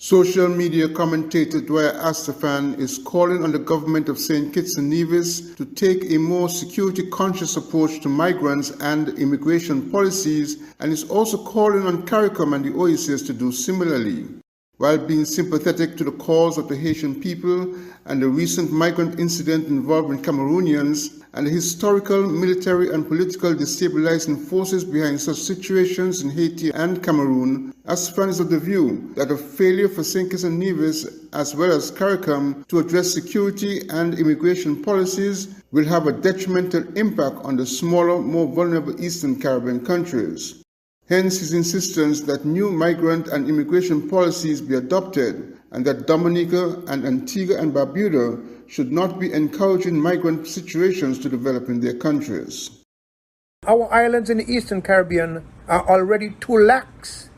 Social media commentator Dwyer Astafan is calling on the government of St. Kitts and Nevis to take a more security-conscious approach to migrants and immigration policies, and is also calling on CARICOM and the OASIS to do similarly. While being sympathetic to the cause of the Haitian people and the recent migrant incident involving Cameroonians and the historical, military and political destabilizing forces behind such situations in Haiti and Cameroon, Astafan is of the view that a failure for St. Kitts and Nevis as well as CARICOM to address security and immigration policies will have a detrimental impact on the smaller, more vulnerable Eastern Caribbean countries. Hence his insistence that new migrant and immigration policies be adopted and that Dominica and Antigua and Barbuda should not be encouraging migrant situations to develop in their countries. Our islands in the Eastern Caribbean are already too lax,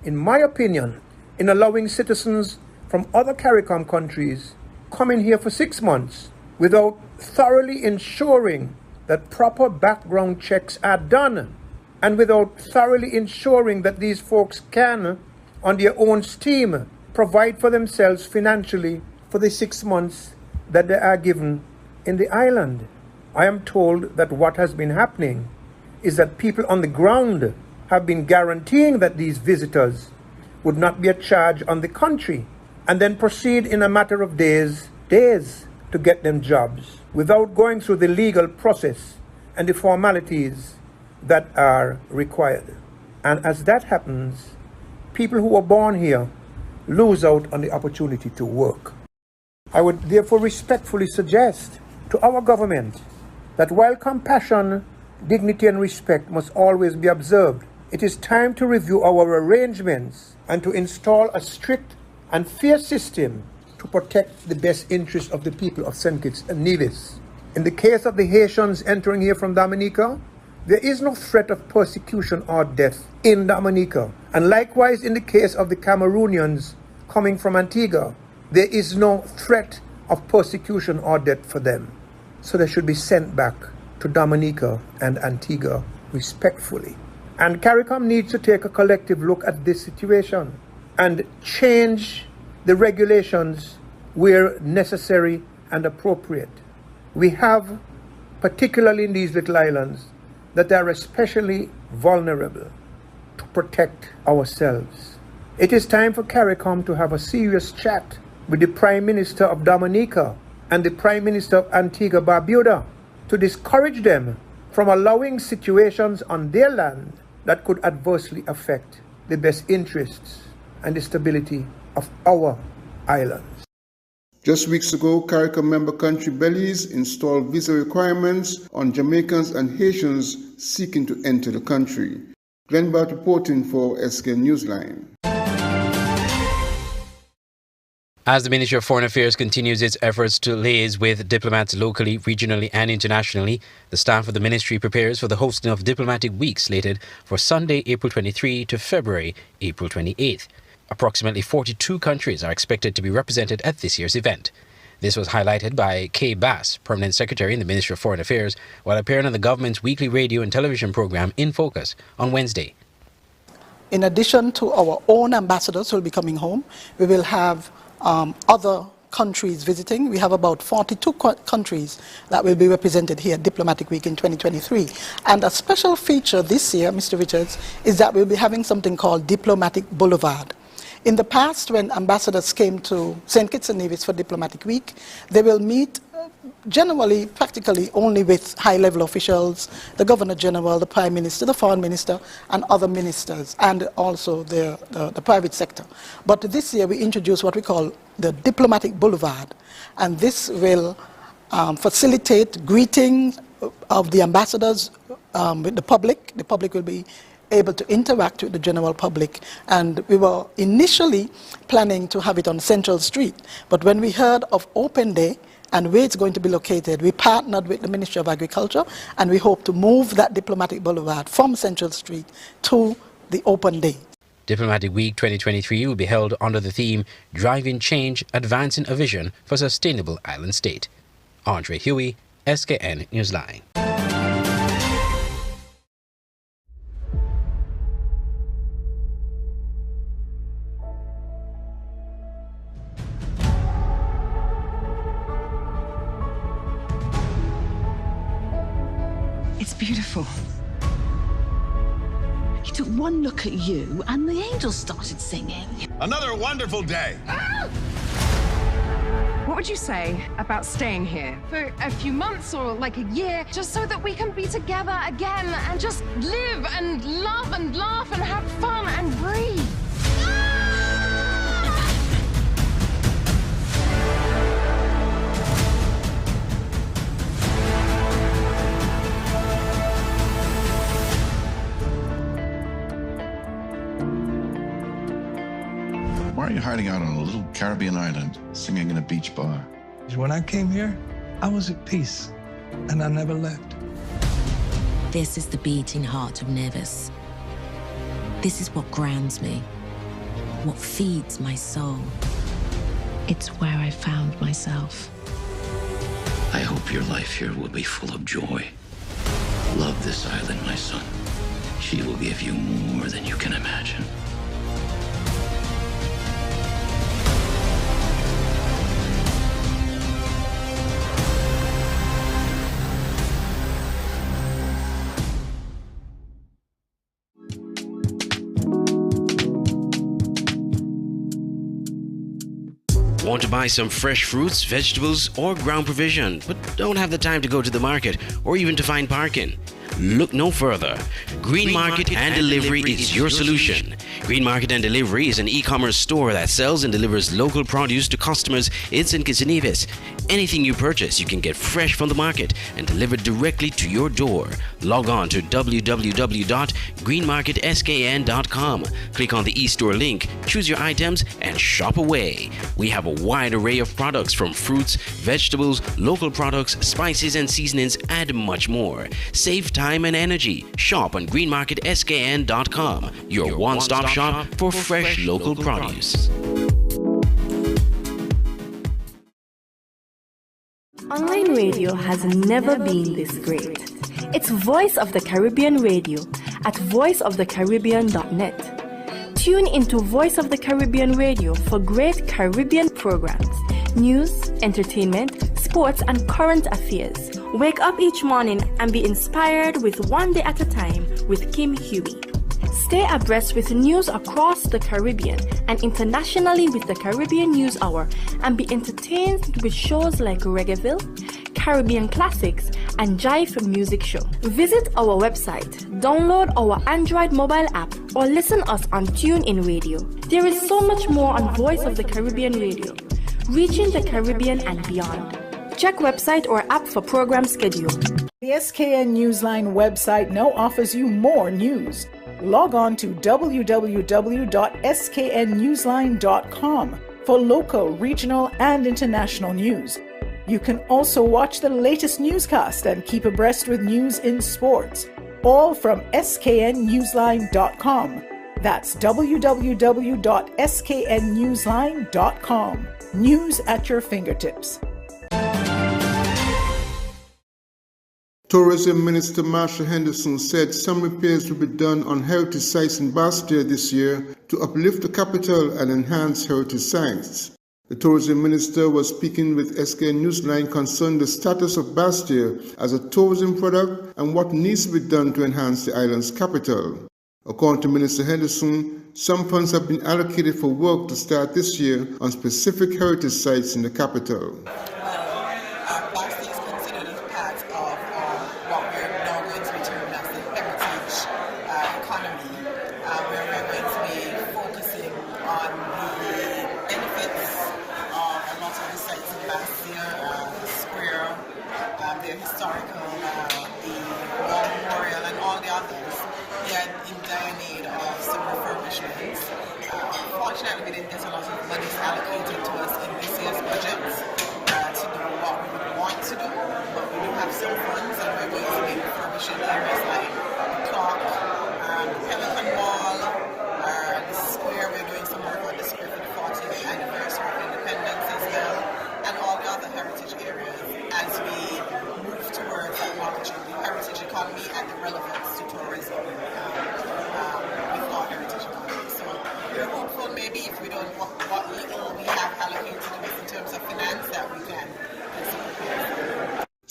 in my opinion, in allowing citizens from other CARICOM countries coming here for 6 months without thoroughly ensuring that proper background checks are done, and without thoroughly ensuring that these folks can, on their own steam, provide for themselves financially for the 6 months that they are given in the island. I am told that what has been happening is that people on the ground have been guaranteeing that these visitors would not be a charge on the country, and then proceed in a matter of days to get them jobs without going through the legal process and the formalities that are required. And as that happens, people who are born here lose out on the opportunity to work. I would therefore respectfully suggest to our government that while compassion, dignity and respect must always be observed, it is time to review our arrangements and to install a strict and fair system to protect the best interests of the people of St. Kitts and Nevis. In the case of the Haitians entering here from Dominica, there is no threat of persecution or death in Dominica. And likewise in the case of the Cameroonians coming from Antigua, there is no threat of persecution or death for them. So they should be sent back to Dominica and Antigua respectfully. And CARICOM needs to take a collective look at this situation and change the regulations where necessary and appropriate. We have, particularly in these little islands, that are especially vulnerable, to protect ourselves. It is time for CARICOM to have a serious chat with the Prime Minister of Dominica and the Prime Minister of Antigua Barbuda to discourage them from allowing situations on their land that could adversely affect the best interests and the stability of our islands. Just weeks ago, CARICOM member country Belize installed visa requirements on Jamaicans and Haitians seeking to enter the country. Glenn Bart reporting for SK Newsline. As the Ministry of Foreign Affairs continues its efforts to liaise with diplomats locally, regionally and internationally, the staff of the ministry prepares for the hosting of Diplomatic Week slated for Sunday, April 23 to February, April 28th. Approximately 42 countries are expected to be represented at this year's event. This was highlighted by Kay Bass, Permanent Secretary in the Ministry of Foreign Affairs, while appearing on the government's weekly radio and television program In Focus on Wednesday. In addition to our own ambassadors who will be coming home, we will have other countries visiting. We have about 42 countries that will be represented here at Diplomatic Week in 2023. And a special feature this year, Mr. Richards, is that we'll be having something called Diplomatic Boulevard. In the past, when ambassadors came to St. Kitts and Nevis for Diplomatic Week, they will meet generally, practically only with high-level officials, the Governor General, the Prime Minister, the Foreign Minister, and other ministers, and also the private sector. But this year we introduced what we call the Diplomatic Boulevard, and this will facilitate greetings of the ambassadors with the public. The public will be able to interact with the general public, and we were initially planning to have it on Central Street, but when we heard of Open Day and where it's going to be located, we partnered with the Ministry of Agriculture, and we hope to move that Diplomatic Boulevard from Central Street to the Open Day. Diplomatic Week 2023 will be held under the theme Driving Change, Advancing a Vision for Sustainable Island State. Andre Huey, SKN Newsline. It's beautiful. He took one look at you and the angels started singing. Another wonderful day. What would you say about staying here for a few months or like a year, just so that we can be together again and just live and love and laugh and have fun and breathe? Why are you hiding out on a little Caribbean island, singing in a beach bar? When I came here, I was at peace, and I never left. This is the beating heart of Nevis. This is what grounds me, what feeds my soul. It's where I found myself. I hope your life here will be full of joy. Love this island, my son. She will give you more than you can imagine. Want to buy some fresh fruits, vegetables, or ground provision, but don't have the time to go to the market or even to find parking? Look no further. Green Market and Delivery is your solution. Green Market and Delivery is an e-commerce store that sells and delivers local produce to customers in St. Kitts and Nevis. Anything you purchase, you can get fresh from the market and delivered directly to your door. Log on to www.greenmarketskn.com. Click on the e-store link, choose your items, and shop away. We have a wide array of products from fruits, vegetables, local products, spices and seasonings, and much more. Save time and energy. Shop on greenmarketskn.com, your one-stop shop for fresh local produce. Online radio has never been this great. It's Voice of the Caribbean Radio at voiceofthecaribbean.net. Tune into Voice of the Caribbean Radio for great Caribbean programs, news, entertainment, sports, and current affairs. Wake up each morning and be inspired with One Day at a Time with Kim Huey. Stay abreast with news across the Caribbean and internationally with the Caribbean News Hour, and be entertained with shows like Reggaeville, Caribbean Classics, and Jive Music Show. Visit our website, download our Android mobile app, or listen us on TuneIn Radio. There is so much more on Voice of the Caribbean Radio, reaching the Caribbean and beyond. Check website or app for program schedule. The SKN Newsline website now offers you more news. Log on to www.sknnewsline.com for local, regional, and international news. You can also watch the latest newscast and keep abreast with news in sports, all from sknnewsline.com. That's www.sknnewsline.com. News at your fingertips. Tourism Minister Marsha Henderson said some repairs will be done on heritage sites in Bastia this year to uplift the capital and enhance heritage sites. The Tourism Minister was speaking with SKN Newsline concerning the status of Bastia as a tourism product and what needs to be done to enhance the island's capital. According to Minister Henderson, some funds have been allocated for work to start this year on specific heritage sites in the capital. Unfortunately, we didn't get a lot of money allocated to us in this year's budget to do what we would want to do, but we do have some funds and we're going to be refurbishing areas like the clock, Pelican Wall, the square. We're doing some work on the square for the 40th anniversary of independence as well, and all the other heritage areas as we move towards acknowledging the heritage economy and the relevance to tourism with our heritage economy. So we're hopeful maybe if we don't what little we have allocated to us in terms of finance that we can.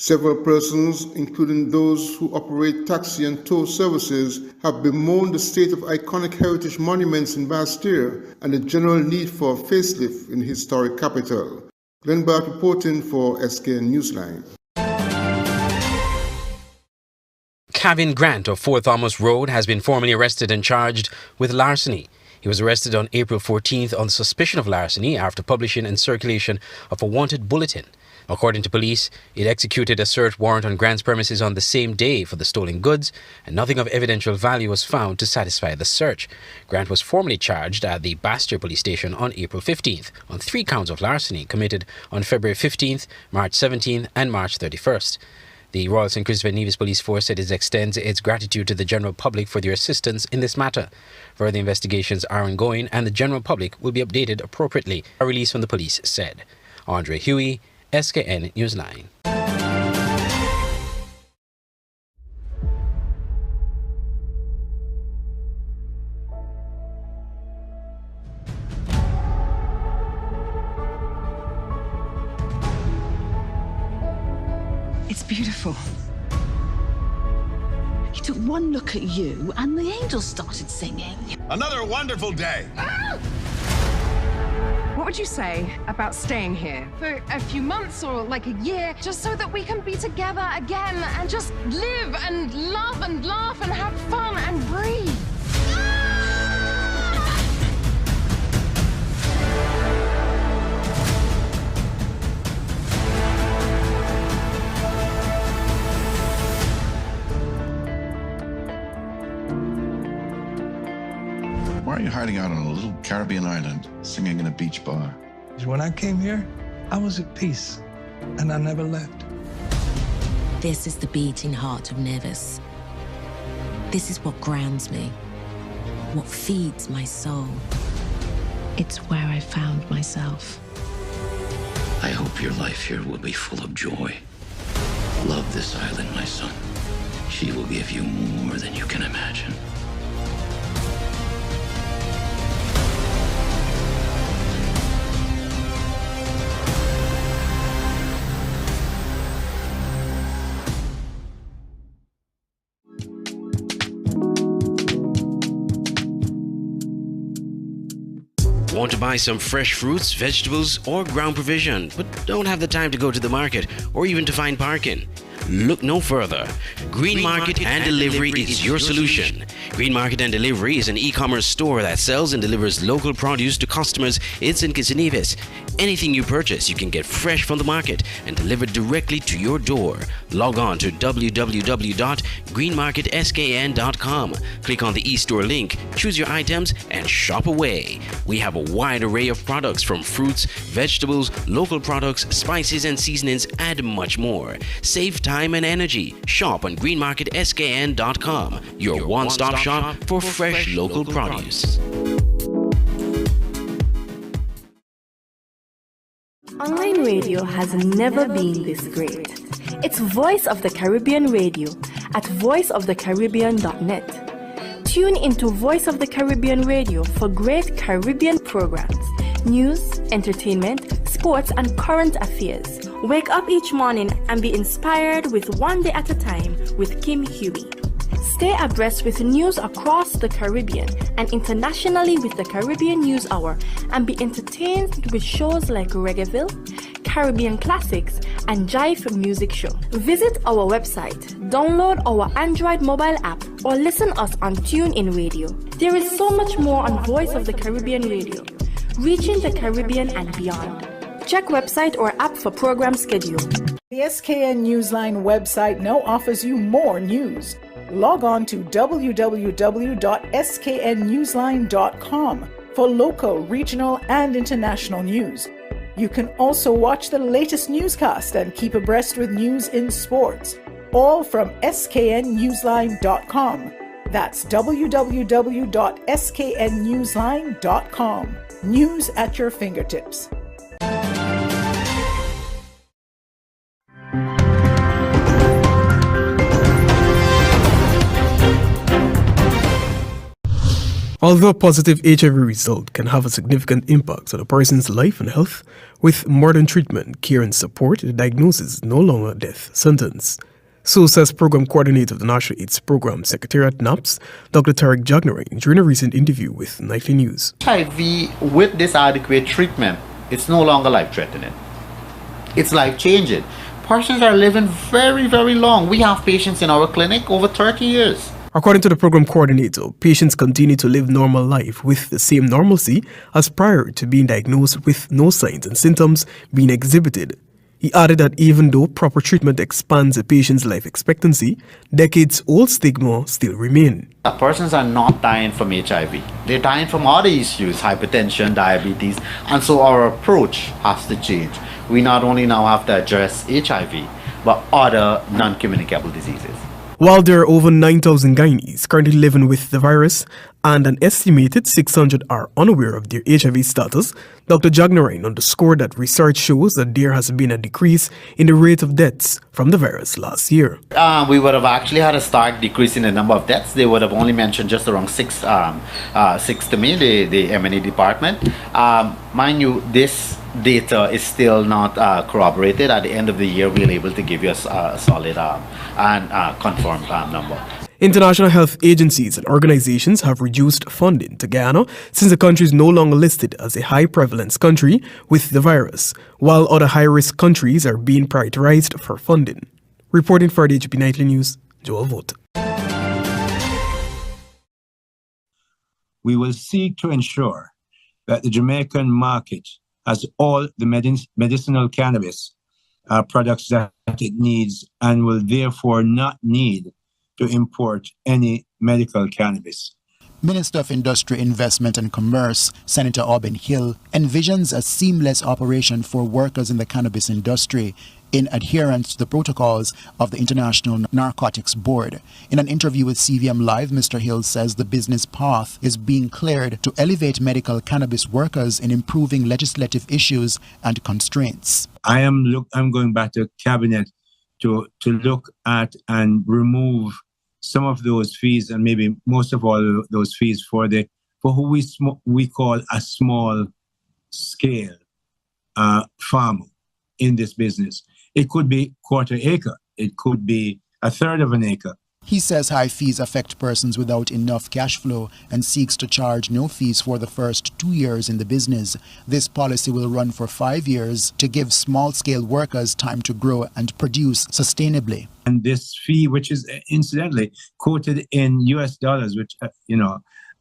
Several persons, including those who operate taxi and tow services, have bemoaned the state of iconic heritage monuments in Bastille and the general need for a facelift in the historic capital. Glenn Bart reporting for SKN Newsline. Kevin Grant of 4 Thomas Road has been formally arrested and charged with larceny. He was arrested on April 14th on suspicion of larceny after publishing and circulation of a wanted bulletin. According to police, it executed a search warrant on Grant's premises on the same day for the stolen goods, and nothing of evidential value was found to satisfy the search. Grant was formally charged at the Bastille police station on April 15th on 3 counts of larceny committed on February 15th, March 17th, and March 31st. The Royal St. Christopher Nevis Police Force said it extends its gratitude to the general public for their assistance in this matter. Further investigations are ongoing and the general public will be updated appropriately, a release from the police said. Andre Huey, SKN Newsline. It's beautiful. He took one look at you and the angels started singing. Another wonderful day. What would you say about staying here for a few months or like a year, just so that we can be together again and just live and love and laugh and have fun and breathe? Why are you hiding out on a little Caribbean island, singing in a beach bar? When I came here, I was at peace, and I never left. This is the beating heart of Nevis. This is what grounds me, what feeds my soul. It's where I found myself. I hope your life here will be full of joy. Love this island, my son. She will give you more than you can imagine. Want to buy some fresh fruits, vegetables, or ground provision, but don't have the time to go to the market or even to find parking? Look no further. Green Market and Delivery is your solution. Green Market and Delivery is an e-commerce store that sells and delivers local produce to customers in St. Kitts and Nevis. Anything you purchase, you can get fresh from the market and delivered directly to your door. Log on to www.greenmarketskn.com. Click on the e-store link, choose your items, and shop away. We have a wide array of products from fruits, vegetables, local products, spices and seasonings, and much more. Save time and energy. Shop on greenmarketskn.com, your one-stop shop for fresh local produce. Online radio has never been this great. It's Voice of the Caribbean Radio at voiceofthecaribbean.net. Tune into Voice of the Caribbean Radio for great Caribbean programs, news, entertainment, sports, and current affairs. Wake up each morning and be inspired with One Day at a Time with Kim Huey. Stay abreast with news across the Caribbean and internationally with the Caribbean News Hour, and be entertained with shows like Reggaeville, Caribbean Classics, and Jive Music Show. Visit our website, download our Android mobile app, or listen us on TuneIn Radio. There is so much more on Voice of the Caribbean Radio, reaching the Caribbean and beyond. Check website or app for program schedule. The SKN Newsline website now offers you more news. Log on to www.sknnewsline.com for local, regional, and international news. You can also watch the latest newscast and keep abreast with news in sports, all from sknnewsline.com. That's www.sknnewsline.com. News at your fingertips. Although a positive HIV result can have a significant impact on a person's life and health, with modern treatment, care and support, the diagnosis is no longer a death sentence. So says Program Coordinator of the National AIDS Program Secretariat NAPS, Dr. Tarek Jagnaring, during a recent interview with Nightly News. HIV, with this adequate treatment, it's no longer life-threatening. It's life-changing. Persons are living very, very long. We have patients in our clinic over 30 years. According to the program coordinator, patients continue to live normal life with the same normalcy as prior to being diagnosed, with no signs and symptoms being exhibited. He added that even though proper treatment expands a patient's life expectancy, decades-old stigma still remain. Persons are not dying from HIV. They're dying from other issues, hypertension, diabetes, and so our approach has to change. We not only now have to address HIV, but other non-communicable diseases. While there are over 9,000 Guineans currently living with the virus and an estimated 600 are unaware of their HIV status, Dr. Jagnaring underscored that research shows that there has been a decrease in the rate of deaths from the virus last year. We would have actually had a stark decrease in the number of deaths. They would have only mentioned just around six to me, the M&E department. Mind you, this data is still not corroborated. At the end of the year, we'll be able to give you a solid and confirmed number. International health agencies and organizations have reduced funding to Guyana since the country is no longer listed as a high prevalence country with the virus, while other high-risk countries are being prioritized for funding. Reporting for the HB Nightly News, Joel Vogt. We will seek to ensure that the Jamaican market has all the medicinal cannabis products that it needs, and will therefore not need to import any medical cannabis. Minister of Industry, Investment and Commerce, Senator Auburn Hill, envisions a seamless operation for workers in the cannabis industry in adherence to the protocols of the International Narcotics Board. In an interview with CVM Live, Mr. Hill says the business path is being cleared to elevate medical cannabis workers in improving legislative issues and constraints. I'm going back to cabinet to look at and remove some of those fees, and maybe most of all those fees for who we call a small scale farmer in this business. It could be quarter acre, it could be a third of an acre. He says high fees affect persons without enough cash flow and seeks to charge no fees for the first 2 years in the business. This policy will run for 5 years to give small-scale workers time to grow and produce sustainably. And this fee, which is incidentally quoted in US dollars, which,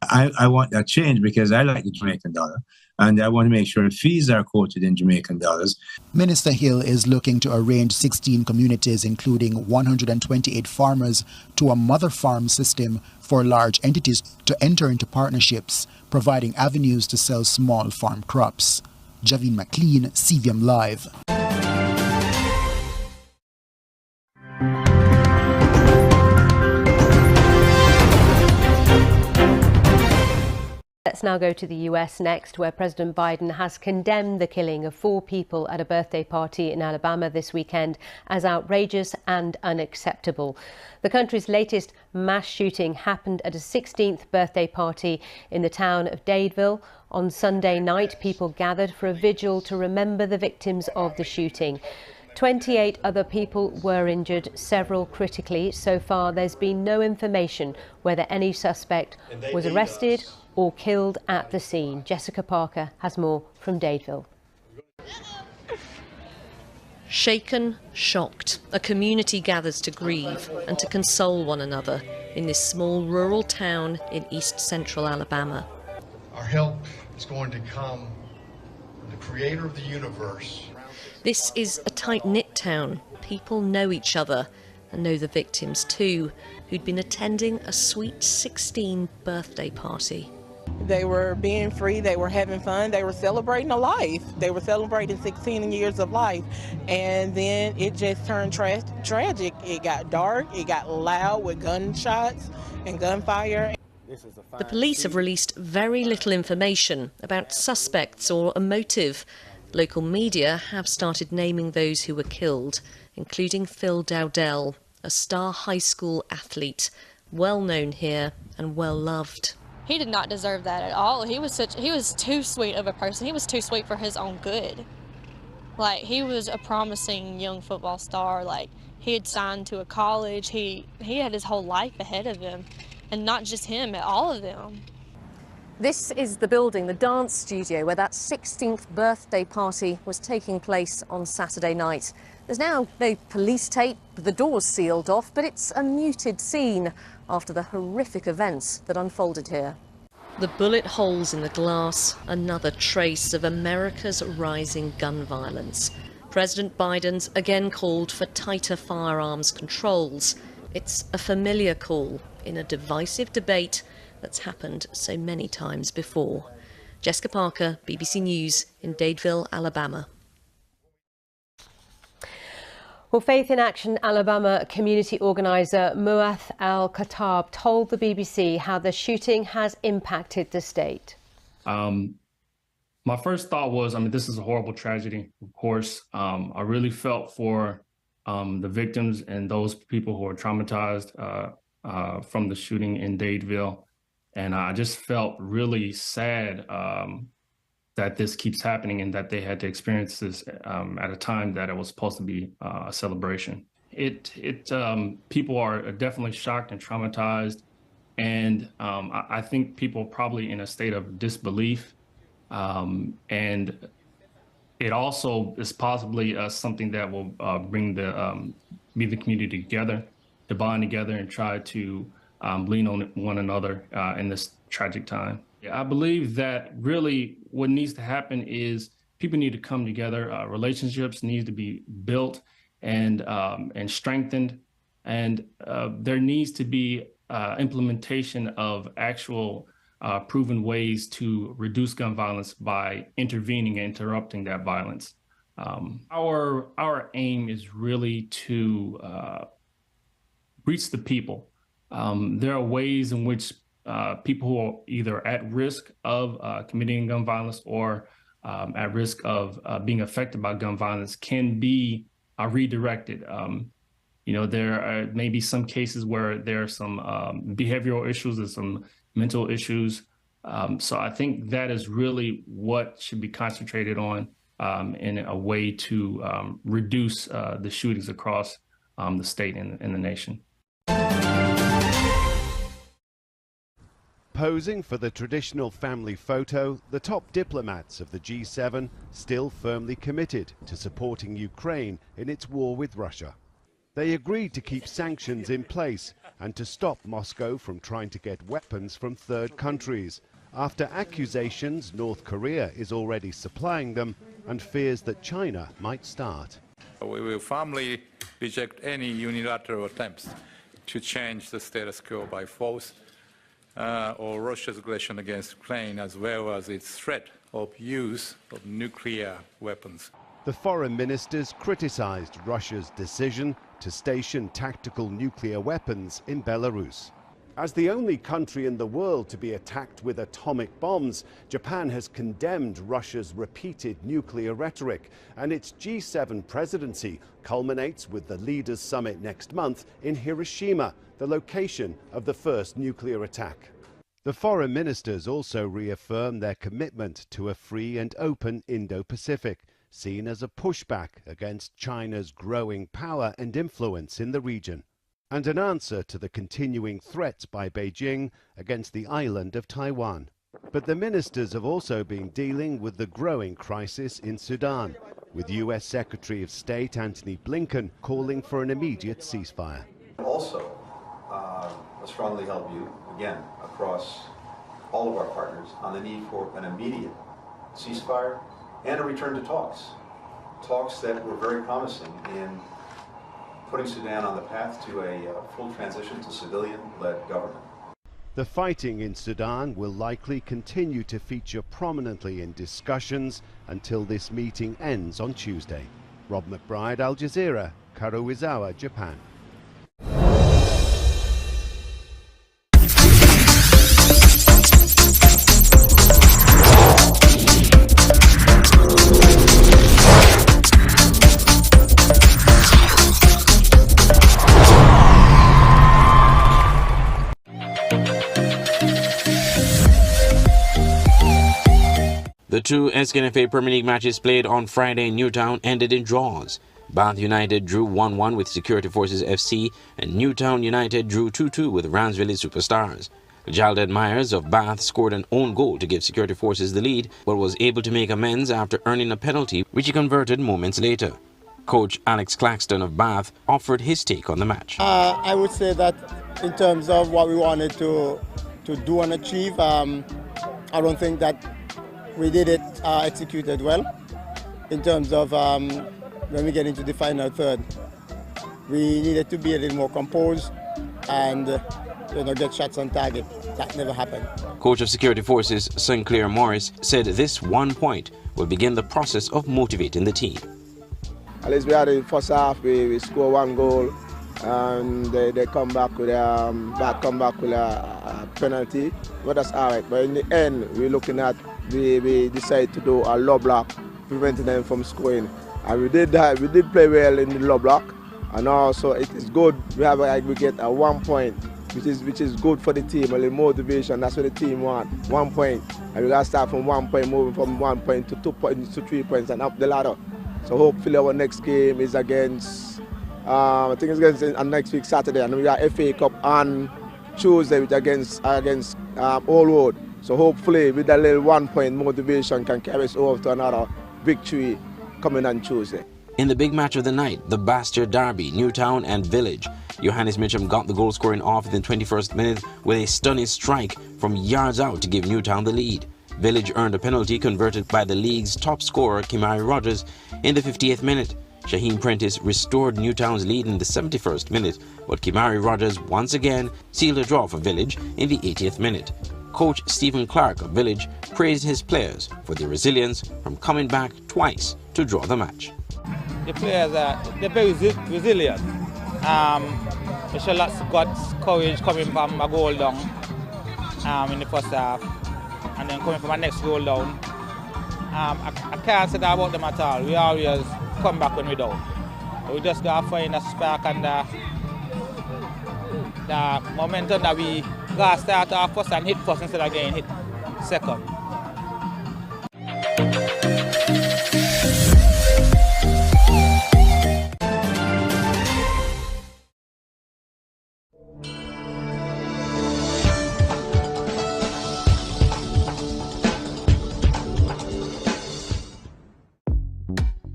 I want that change because I like the Jamaican dollar. And I want to make sure fees are quoted in Jamaican dollars. Minister Hill is looking to arrange 16 communities, including 128 farmers, to a mother farm system for large entities to enter into partnerships, providing avenues to sell small farm crops. Javine McLean, CVM Live. Let's now go to the US next, where President Biden has condemned the killing of 4 people at a birthday party in Alabama this weekend as outrageous and unacceptable. The country's latest mass shooting happened at a 16th birthday party in the town of Dadeville. On Sunday night, people gathered for a vigil to remember the victims of the shooting. 28 other people were injured, several critically. So far, there's been no information whether any suspect was arrested or killed at the scene. Jessica Parker has more from Dadeville. Shaken, shocked, a community gathers to grieve and to console one another in this small rural town in east central Alabama. Our help is going to come from the creator of the universe. This is a tight-knit town. People know each other and know the victims too, who'd been attending a sweet 16 birthday party. They were being free, they were having fun, they were celebrating a life. They were celebrating 16 years of life. And then it just turned tragic. It got dark, it got loud with gunshots and gunfire. The police have released very little information about suspects or a motive. Local media have started naming those who were killed, including Phil Dowdell, a star high school athlete, well known here and well loved. He did not deserve that at all. He was too sweet of a person. He was too sweet for his own good. Like, he was a promising young football star. Like, he had signed to a college. He had his whole life ahead of him. And not just him, all of them. This is the building, the dance studio, where that 16th birthday party was taking place on Saturday night. There's now no police tape, the doors sealed off, but it's a muted scene after the horrific events that unfolded here. The bullet holes in the glass, another trace of America's rising gun violence. President Biden's again called for tighter firearms controls. It's a familiar call in a divisive debate that's happened so many times before. Jessica Parker, BBC News in Dadeville, Alabama. Well, Faith in Action Alabama community organiser Muath Al-Khattab told the BBC how the shooting has impacted the state. My first thought was, this is a horrible tragedy, of course. I really felt for the victims and those people who are traumatized from the shooting in Dadeville. And I just felt really sad that this keeps happening and that they had to experience this at a time that it was supposed to be a celebration. People are definitely shocked and traumatized. And I think people are probably in a state of disbelief. And it also is possibly something that will bring the community together, to bond together and try to lean on one another in this tragic time. I believe that really what needs to happen is people need to come together. Relationships need to be built and strengthened, and there needs to be implementation of actual proven ways to reduce gun violence by intervening and interrupting that violence. Our aim is really to reach the people. There are ways in which people who are either at risk of committing gun violence or at risk of being affected by gun violence can be redirected. There are maybe some cases where there are some behavioral issues and some mental issues. So I think that is really what should be concentrated on in a way to reduce the shootings across the state and the nation. Posing for the traditional family photo, the top diplomats of the G7 still firmly committed to supporting Ukraine in its war with Russia. They agreed to keep sanctions in place and to stop Moscow from trying to get weapons from third countries, after accusations North Korea is already supplying them and fears that China might start. We will firmly reject any unilateral attempts to change the status quo by force, or Russia's aggression against Ukraine, as well as its threat of use of nuclear weapons. The foreign ministers criticized Russia's decision to station tactical nuclear weapons in Belarus. As the only country in the world to be attacked with atomic bombs, Japan has condemned Russia's repeated nuclear rhetoric, and its G7 presidency culminates with the leaders' summit next month in Hiroshima, the location of the first nuclear attack. The foreign ministers also reaffirmed their commitment to a free and open Indo-Pacific, seen as a pushback against China's growing power and influence in the region, and an answer to the continuing threats by Beijing against the island of Taiwan. But the ministers have also been dealing with the growing crisis in Sudan, with US Secretary of State Antony Blinken calling for an immediate ceasefire. Also, a strongly held view, again, across all of our partners, on the need for an immediate ceasefire and a return to talks. Talks that were very promising in putting Sudan on the path to a full transition to civilian-led government. The fighting in Sudan will likely continue to feature prominently in discussions until this meeting ends on Tuesday. Rob McBride, Al Jazeera, Karuizawa, Japan. two SKNFA Premier League matches played on Friday in Newtown ended in draws. Bath United drew 1-1 with Security Forces FC, and Newtown United drew 2-2 with Ramsville Superstars. Jalded Myers of Bath scored an own goal to give Security Forces the lead, but was able to make amends after earning a penalty, which he converted moments later. Coach Alex Claxton of Bath offered his take on the match. I would say that in terms of what we wanted to do and achieve, I don't think that we did it executed well. In terms of when we get into the final third, we needed to be a little more composed and get shots on target. That never happened. Coach of Security Forces, Sinclair Morris, said this 1 point will begin the process of motivating the team. At least we had in the first half, we score 1 goal, and they come back with a penalty. But that's all right. But in the end, we're looking at we decided to do a low block, preventing them from scoring, and we did that. We did play well in the low block, and also it is good. We get a 1 point. Which is good for the team, a little motivation. That's what the team want. 1 point, and we gotta start from 1 point, moving from 1 point to 2 points to 3 points, and up the ladder. So hopefully our next game is against, I think it's against next week Saturday, and we got FA Cup on Tuesday, which against Old Road. So hopefully with that little 1 point motivation can carry us over to another victory coming on Tuesday. In the big match of the night, the Bastard Derby, Newtown and Village, Johannes Mitchum got the goal scoring off in the 21st minute with a stunning strike from yards out to give Newtown the lead. Village earned a penalty converted by the league's top scorer, Kimari Rogers, in the 58th minute. Shaheen Prentice restored Newtown's lead in the 71st minute, but Kimari Rogers once again sealed a draw for Village in the 80th minute. Coach Stephen Clark of Village praised his players for their resilience from coming back twice to draw the match. The players they're very resilient. They show lots of guts, courage coming from a goal down in the first half, and then coming from a next goal down. I can't say that about them at all. We always come back when we're down. We just gotta find a spark and the momentum that we gotta start off first and hit first instead of getting hit second.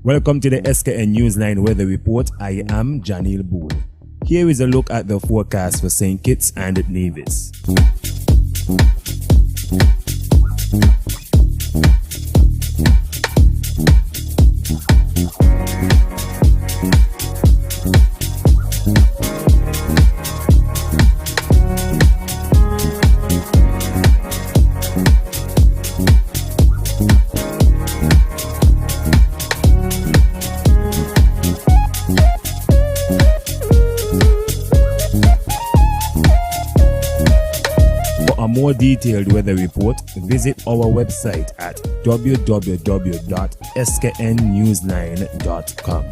Welcome to the SKN Newsline Weather Report. I am Janil Boone. Here is a look at the forecast for St. Kitts and Nevis. For a more detailed weather report, visit our website at www.sknnewsline.com.